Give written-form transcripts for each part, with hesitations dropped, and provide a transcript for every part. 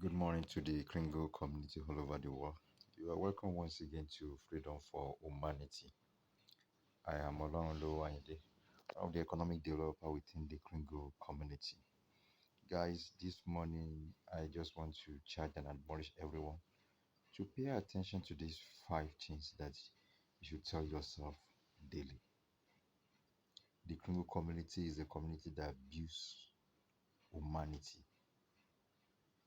Good morning to the Kringle community all over the world. You are welcome once again to Freedom for Humanity. I am Olorunlo Wayinde, one of the economic developer within the Kringle community. Guys, this morning I just want to charge and admonish everyone to pay attention to these 5 things that you should tell yourself daily. The Kringle community is a community that builds humanity.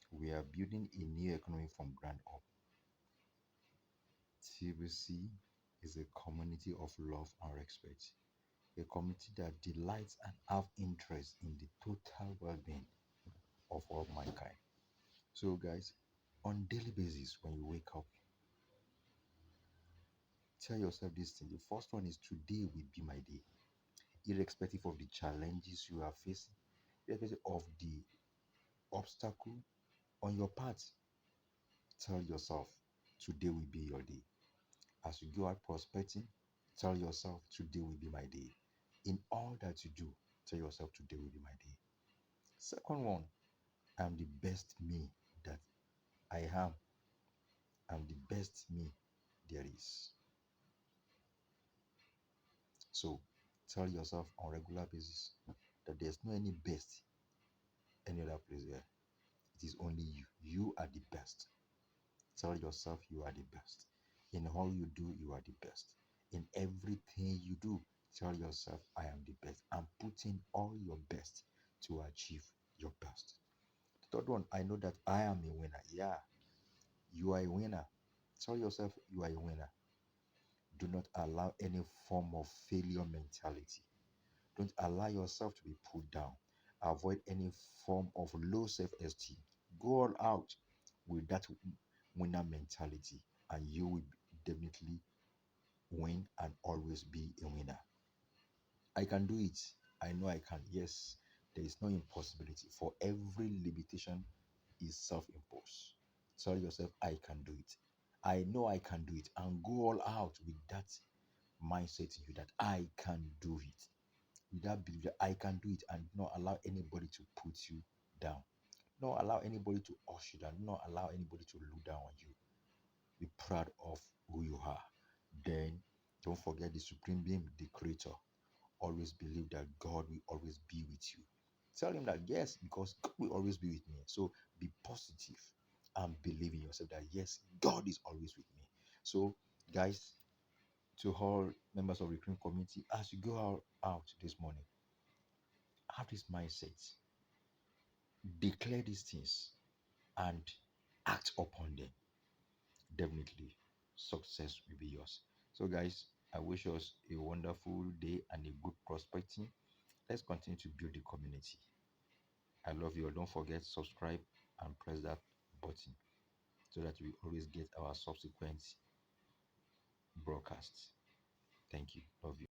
We are building a new economy from ground up. TBC is a community of love and respect, a community that delights and have interest in the total well-being of all mankind. So, guys, on daily basis, when you wake up, tell yourself this thing. The first one is today will be my day, irrespective of the challenges you are facing, irrespective of the obstacle on your path. Tell yourself today will be your day. As you go out prospecting, tell yourself today will be my day. In all that you do, tell yourself today will be my day. Second one, I'm the best me that I am. I'm the best me there is. So tell yourself on regular basis that there's no any best any other place there. It is only you. You are the best. Tell yourself you are the best. In all you do, you are the best. In everything you do, tell yourself, I am the best. And put in all your best to achieve your best. The third one, I know that I am a winner. Yeah, you are a winner. Tell yourself you are a winner. Do not allow any form of failure mentality. Don't allow yourself to be put down. Avoid any form of low self-esteem. Go all out with that winner mentality, and you will definitely win and always be a winner. I can do it. I know I can. Yes, there is no impossibility. For every limitation is self-imposed. Tell yourself, I can do it. I know I can do it, and go all out with that mindset in you that I can do it. With that belief that I can do it, and not allow anybody to put you down. Not allow anybody to hush you down. Not allow anybody to look down on you. Be proud of who you are. Then don't forget the supreme being, the creator. Always believe that God will always be with you. Tell him that yes, because God will always be with me. So be positive and believe in yourself that yes, God is always with me. So, guys, to all members of the Recruit community, as you go out this morning, have this mindset, declare these things, and act upon them. Definitely, success will be yours. So, guys, I wish us a wonderful day and a good prospecting. Let's continue to build the community. I love you all. Don't forget subscribe and press that button so that we always get our subsequent broadcasts. Thank you. Love you.